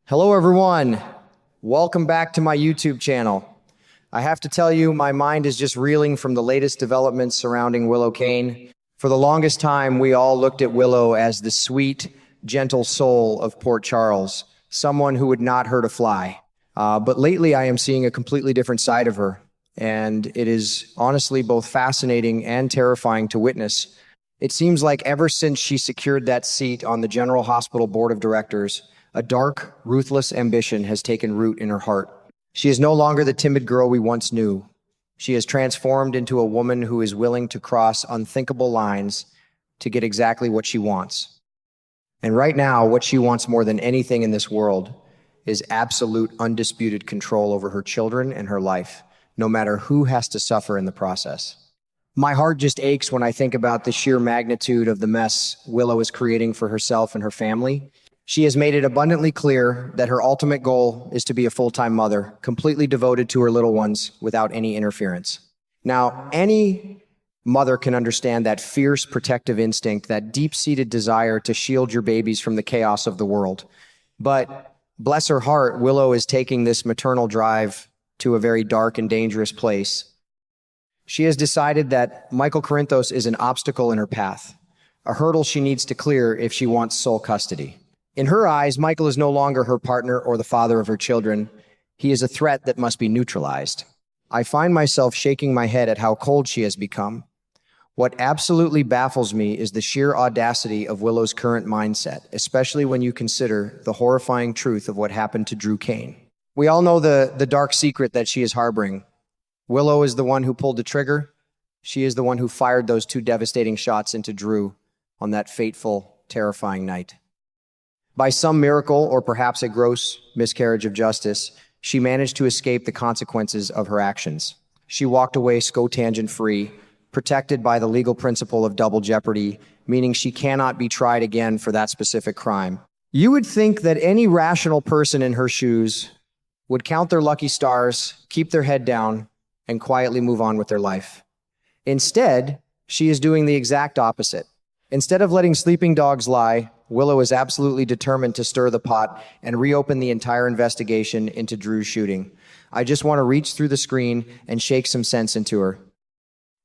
Hello, everyone. Welcome back to my YouTube channel. I have to tell you, my mind is just reeling from the latest developments surrounding Willow Kane. For the longest time, we all looked at Willow as the sweet, gentle soul of Port Charles, someone who would not hurt a fly. But lately, I am seeing a completely different side of her, and it is honestly both fascinating and terrifying to witness. It seems like ever since she secured that seat on the General Hospital Board of Directors, a dark, ruthless ambition has taken root in her heart. She is no longer the timid girl we once knew. She has transformed into a woman who is willing to cross unthinkable lines to get exactly what she wants. And right now, what she wants more than anything in this world is absolute, undisputed control over her children and her life, no matter who has to suffer in the process. My heart just aches when I think about the sheer magnitude of the mess Willow is creating for herself and her family. She has made it abundantly clear that her ultimate goal is to be a full-time mother, completely devoted to her little ones without any interference. Now, any mother can understand that fierce protective instinct, that deep-seated desire to shield your babies from the chaos of the world. But bless her heart, Willow is taking this maternal drive to a very dark and dangerous place. She has decided that Michael Corinthos is an obstacle in her path, a hurdle she needs to clear if she wants sole custody. In her eyes, Michael is no longer her partner or the father of her children. He is a threat that must be neutralized. I find myself shaking my head at how cold she has become. What absolutely baffles me is the sheer audacity of Willow's current mindset, especially when you consider the horrifying truth of what happened to Drew Kane. We all know the dark secret that she is harboring. Willow is the one who pulled the trigger. She is the one who fired those two devastating shots into Drew on that fateful, terrifying night. By some miracle, or perhaps a gross miscarriage of justice, she managed to escape the consequences of her actions. She walked away scotangent-free, protected by the legal principle of double jeopardy, meaning she cannot be tried again for that specific crime. You would think that any rational person in her shoes would count their lucky stars, keep their head down, and quietly move on with their life. Instead, she is doing the exact opposite. Instead of letting sleeping dogs lie, Willow is absolutely determined to stir the pot and reopen the entire investigation into Drew's shooting. I just want to reach through the screen and shake some sense into her.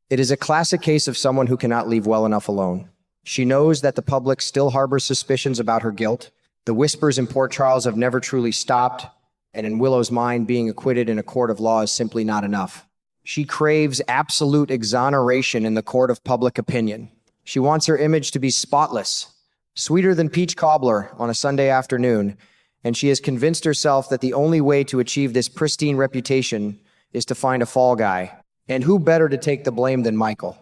It is a classic case of someone who cannot leave well enough alone. She knows that the public still harbors suspicions about her guilt. The whispers in Port Charles have never truly stopped, and in Willow's mind, being acquitted in a court of law is simply not enough. She craves absolute exoneration in the court of public opinion. She wants her image to be spotless, sweeter than peach cobbler on a Sunday afternoon, and she has convinced herself that the only way to achieve this pristine reputation is to find a fall guy. And who better to take the blame than Michael?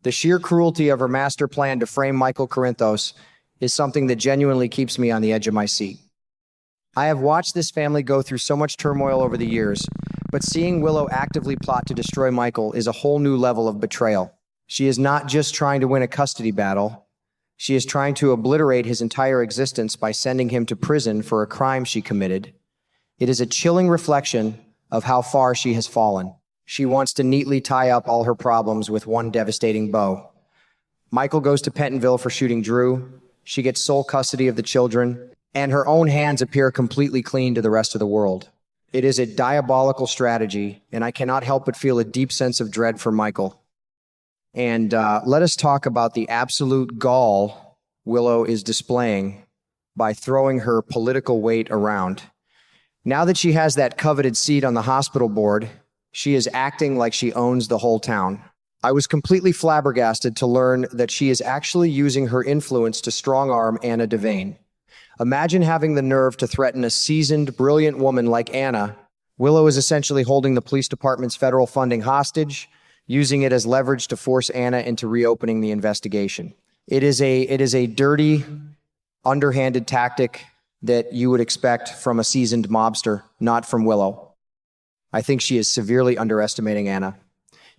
The sheer cruelty of her master plan to frame Michael Corinthos is something that genuinely keeps me on the edge of my seat. I have watched this family go through so much turmoil over the years, but seeing Willow actively plot to destroy Michael is a whole new level of betrayal. She is not just trying to win a custody battle. She is trying to obliterate his entire existence by sending him to prison for a crime she committed. It is a chilling reflection of how far she has fallen. She wants to neatly tie up all her problems with one devastating bow. Michael goes to Pentonville for shooting Drew. She gets sole custody of the children, and her own hands appear completely clean to the rest of the world. It is a diabolical strategy, and I cannot help but feel a deep sense of dread for Michael. And let us talk about the absolute gall Willow is displaying by throwing her political weight around. Now that she has that coveted seat on the hospital board, she is acting like she owns the whole town. I was completely flabbergasted to learn that she is actually using her influence to strong-arm Anna Devane. Imagine having the nerve to threaten a seasoned, brilliant woman like Anna. Willow is essentially holding the police department's federal funding hostage, using it as leverage to force Anna into reopening the investigation. It is a dirty, underhanded tactic that you would expect from a seasoned mobster, not from Willow. I think she is severely underestimating Anna,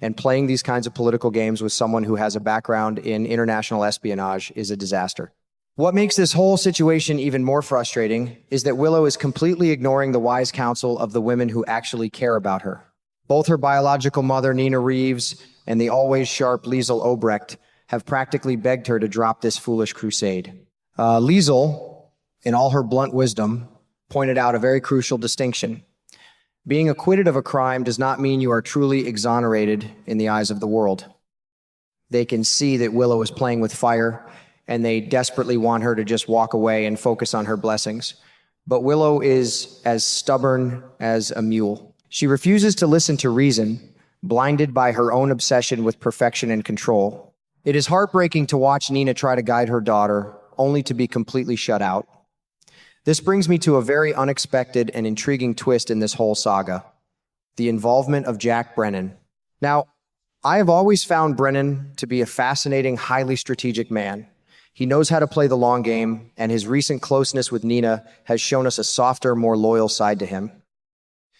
and playing these kinds of political games with someone who has a background in international espionage is a disaster. What makes this whole situation even more frustrating is that Willow is completely ignoring the wise counsel of the women who actually care about her. Both her biological mother, Nina Reeves, and the always sharp Liesl Obrecht have practically begged her to drop this foolish crusade. Liesl, in all her blunt wisdom, pointed out a very crucial distinction. Being acquitted of a crime does not mean you are truly exonerated in the eyes of the world. They can see that Willow is playing with fire, and they desperately want her to just walk away and focus on her blessings. But Willow is as stubborn as a mule. She refuses to listen to reason, blinded by her own obsession with perfection and control. It is heartbreaking to watch Nina try to guide her daughter, only to be completely shut out. This brings me to a very unexpected and intriguing twist in this whole saga: the involvement of Jack Brennan. Now, I have always found Brennan to be a fascinating, highly strategic man. He knows how to play the long game, and his recent closeness with Nina has shown us a softer, more loyal side to him.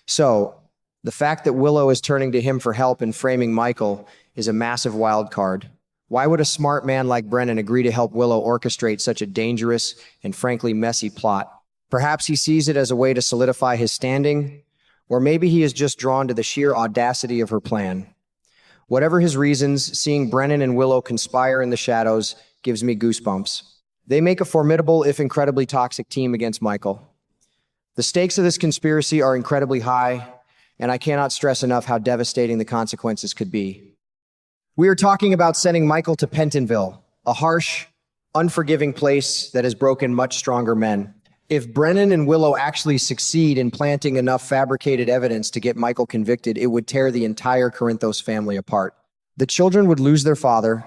So, the fact that Willow is turning to him for help in framing Michael is a massive wild card. Why would a smart man like Brennan agree to help Willow orchestrate such a dangerous and frankly messy plot? Perhaps he sees it as a way to solidify his standing, or maybe he is just drawn to the sheer audacity of her plan. Whatever his reasons, seeing Brennan and Willow conspire in the shadows gives me goosebumps. They make a formidable, if incredibly toxic team against Michael. The stakes of this conspiracy are incredibly high, and I cannot stress enough how devastating the consequences could be. We are talking about sending Michael to Pentonville, a harsh, unforgiving place that has broken much stronger men. If Brennan and Willow actually succeed in planting enough fabricated evidence to get Michael convicted, it would tear the entire Corinthos family apart. The children would lose their father,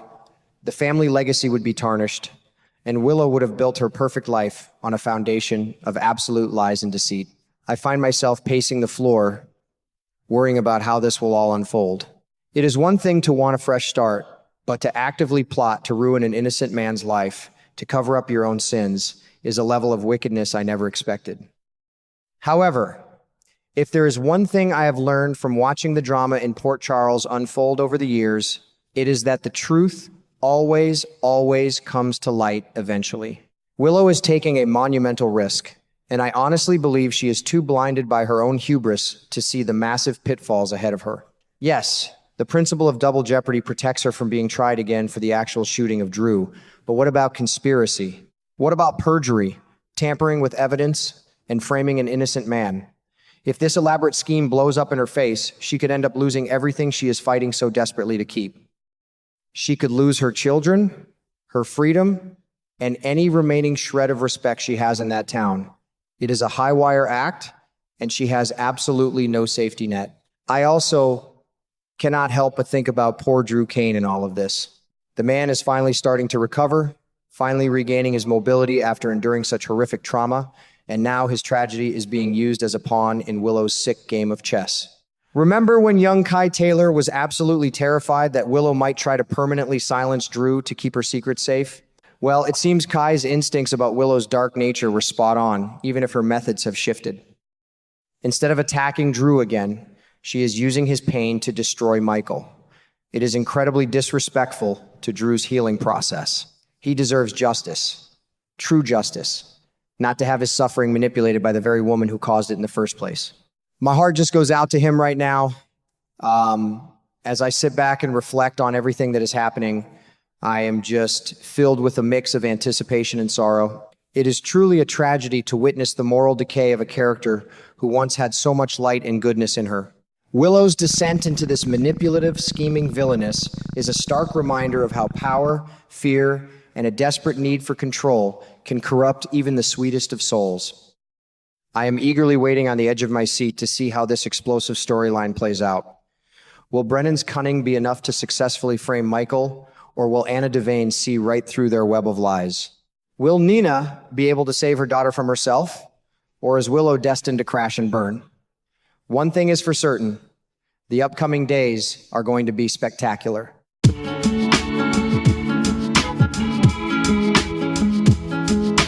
the family legacy would be tarnished, and Willow would have built her perfect life on a foundation of absolute lies and deceit. I find myself pacing the floor, worrying about how this will all unfold. It is one thing to want a fresh start, but to actively plot to ruin an innocent man's life, to cover up your own sins, is a level of wickedness I never expected. However, if there is one thing I have learned from watching the drama in Port Charles unfold over the years, it is that the truth always comes to light eventually. Willow is taking a monumental risk, and I honestly believe she is too blinded by her own hubris to see the massive pitfalls ahead of her. Yes, the principle of double jeopardy protects her from being tried again for the actual shooting of Drew, but what about conspiracy? What about perjury, tampering with evidence, and framing an innocent man? If this elaborate scheme blows up in her face, she could end up losing everything she is fighting so desperately to keep. She could lose her children, her freedom, and any remaining shred of respect she has in that town. It is a high-wire act, and she has absolutely no safety net. I also cannot help but think about poor Drew Kane in all of this. The man is finally starting to recover, finally regaining his mobility after enduring such horrific trauma, and now his tragedy is being used as a pawn in Willow's sick game of chess. Remember when young Kai Taylor was absolutely terrified that Willow might try to permanently silence Drew to keep her secret safe? Well, it seems Kai's instincts about Willow's dark nature were spot on, even if her methods have shifted. Instead of attacking Drew again, she is using his pain to destroy Michael. It is incredibly disrespectful to Drew's healing process. He deserves justice, true justice, not to have his suffering manipulated by the very woman who caused it in the first place. My heart just goes out to him right now. As I sit back and reflect on everything that is happening, I am just filled with a mix of anticipation and sorrow. It is truly a tragedy to witness the moral decay of a character who once had so much light and goodness in her. Willow's descent into this manipulative, scheming villainess is a stark reminder of how power, fear, and a desperate need for control can corrupt even the sweetest of souls. I am eagerly waiting on the edge of my seat to see how this explosive storyline plays out. Will Brennan's cunning be enough to successfully frame Michael, or will Anna Devane see right through their web of lies? Will Nina be able to save her daughter from herself, or is Willow destined to crash and burn? One thing is for certain, the upcoming days are going to be spectacular.